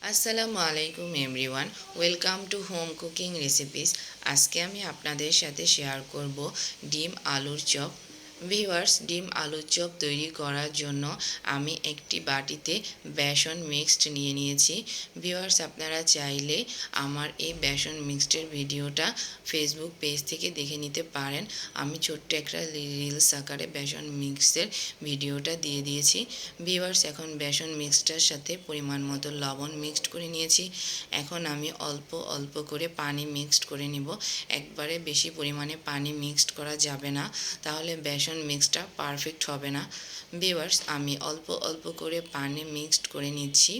আসসালামু আলাইকুম everyone, welcome to home cooking recipes. আজকে আমি আপনাদের সাথে শেয়ার করব ডিম আলুর চপ। ভিউয়ার্স, ডিম আলুর চপ তৈরি করার জন্য আমি একটি বাটিতে বেসন মিক্সড নিয়ে নিয়েছি। ভিউয়ার্স, আপনারা চাইলে আমার এই বেসন মিক্সডের ভিডিওটা ফেসবুক পেজ থেকে দেখে নিতে পারেন। আমি ছোট্ট একটা রিলস আকারে বেসন মিক্সের ভিডিওটা দিয়ে দিয়েছি। ভিউয়ার্স, এখন বেসন মিক্সটার সাথে পরিমাণ মতো লবণ মিক্সড করে নিয়েছি। এখন আমি অল্প অল্প করে পানি মিক্সড করে নিব। একবারে বেশি পরিমাণে পানি মিক্সড করা যাবে না, তাহলে বেসন মিক্সটা পারফেক্ট হবে না। ভিউয়ার্স, আমি অল্প অল্প করে পানি মিক্সড করে নিচ্ছি।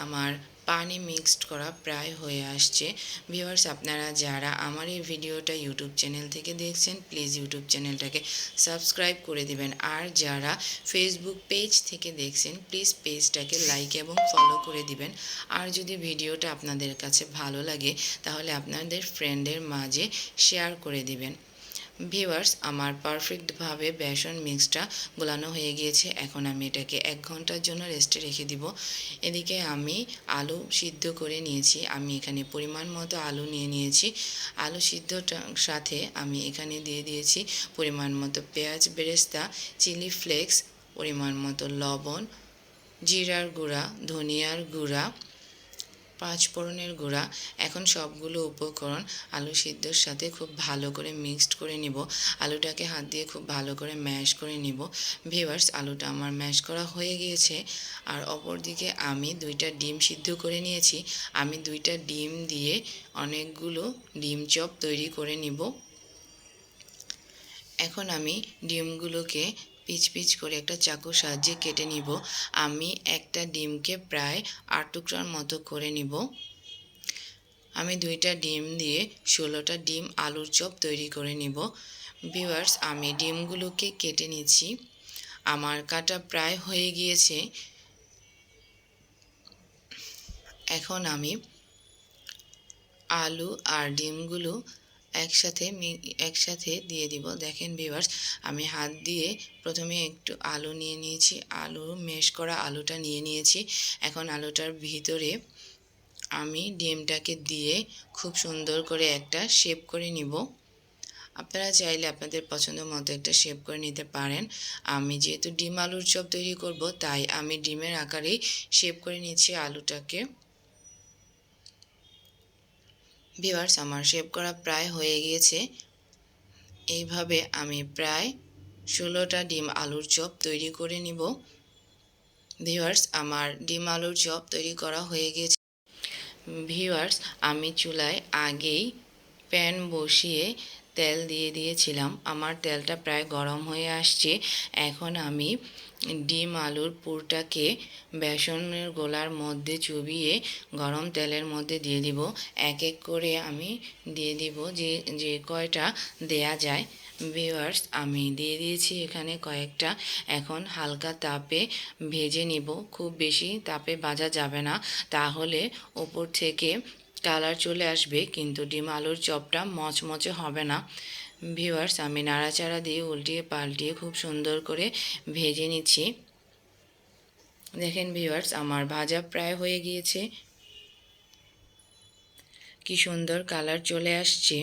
আমার পানি মিক্সড করা প্রায় হয়ে আসছে। ভিউয়ার্স, আপনারা যারা আমার এই ভিডিওটা ইউটিউব চ্যানেল থেকে দেখছেন, প্লিজ ইউটিউব চ্যানেলটাকে সাবস্ক্রাইব করে দিবেন। আর যারা ফেসবুক পেজ থেকে দেখছেন, প্লিজ পেজটাকে লাইক এবং ফলো করে দিবেন। আর যদি ভিডিওটা আপনাদের কাছে ভালো লাগে, তাহলে আপনাদের ফ্রেন্ডের মাঝে শেয়ার করে দিবেন। ভিউয়ার্স, আমার পারফেক্টভাবে বেসন মিক্সটা গোলানো হয়ে গিয়েছে। এখন আমি এটাকে 1 ঘন্টার জন্য রেস্টে রেখে দিব। এদিকে আমি আলু সিদ্ধ করে নিয়েছি। আমি এখানে পরিমাণ মতো আলু নিয়ে নিয়েছি। আলু সিদ্ধটার সাথে আমি এখানে দিয়ে দিয়েছি পরিমাণ মতো পেঁয়াজ বেরেস্তা, চিলি ফ্লেক্স, পরিমাণ মতো লবণ, জিরার গুঁড়া, ধনিয়ার গুঁড়া, 5 ফোড়নের গুঁড়া। এখন সবগুলো উপকরণ আলু সিদ্ধর সাথে খুব ভালো করে মিক্সড করে নিব। আলুটাকে হাত দিয়ে খুব ভালো করে ম্যাশ করে নিব। ভিউয়ার্স, আলুটা আমার ম্যাশ করা হয়ে গিয়েছে। আর অপরদিকে আমি 2টা ডিম সিদ্ধ করে নিয়েছি। আমি 2টা ডিম দিয়ে অনেকগুলো ডিম চপ তৈরি করে নিব। এখন আমি ডিমগুলোকে পিচ পিচ করে একটা চাকুর সাহায্যে কেটে নিব। আমি একটা ডিমকে প্রায় 8 টুকরার মতো করে নিব। আমি 2টা ডিম দিয়ে 16টা ডিম আলুর চপ তৈরি করে নিব। ভিউয়ার্স, আমি ডিমগুলোকে কেটে নিচ্ছি। আমার কাটা প্রায় হয়ে গিয়েছে। এখন আমি আলু আর ডিমগুলো একসাথে দিয়ে দিব। দেখেন ভিউয়ার্স, আমি হাত দিয়ে প্রথমে একটু আলু নিয়ে নিয়েছি, আলু ম্যাশ করা আলুটা নিয়ে নিয়েছি। এখন আলুটার ভিতরে আমি ডিমটাকে দিয়ে খুব সুন্দর করে একটা শেপ করে নিব। আপনারা চাইলে আপনাদের পছন্দ মতো একটা শেপ করে নিতে পারেন। আমি যেহেতু ডিম আলুর চপ তৈরি করব, তাই আমি ডিমের আকারেই শেপ করে নিচ্ছি আলুটাকে। ভিউয়ার্স, আমার শেপ করা প্রায় হয়ে গিয়েছে। এইভাবে আমি প্রায় 16টা ডিম আলুর চপ তৈরি করে নিব। ভিউয়ার্স, আমার ডিম আলুর চপ তৈরি করা হয়ে গিয়েছে। ভিউয়ার্স, আমি চুলায় আগেই প্যান বসিয়ে তেল দিয়ে দিয়েছিলাম। আমার তেলটা প্রায় গরম হয়ে আসছে। এখন আমি ডিম আলুর পুরটাকে বেসনের গোলার মধ্যে চুবিয়ে গরম তেলের মধ্যে দিয়ে দিব। এক এক করে আমি দিয়ে দিব যে কয়টা দেয়া যায়। ভিউয়ার্স, আমি দিয়ে দিয়েছি এখানে কয়েকটা। এখন হালকা তাপে ভেজে নিব। খুব বেশি তাপে ভাজা যাবে না, তাহলে ওপর থেকে কালার চলে আসবে, কিন্তু ডিম আলুর চপটা মচমচে হবে না। ভিউয়ার্স, আমি নাড়াচাড়া দিয়ে উল্টিয়ে পাল্টিয়ে খুব সুন্দর করে ভেজে নিচ্ছি। দেখেন ভিউয়ার্স, আমার ভাজা প্রায় হয়ে গিয়েছে। কি সুন্দর কালার চলে আসছে।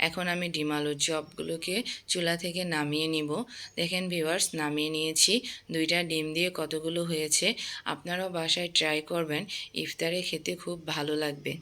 এখন আমি ডিম আলুর চপগুলোকে চুলা থেকে নামিয়ে নিব। দেখেন ভিউয়ার্স, নামিয়ে নিয়েছি। 2টা ডিম দিয়ে কতগুলো হয়েছে। আপনারাও বাসায় ট্রাই করবেন, ইফতারে খেতে খুব ভালো লাগবে।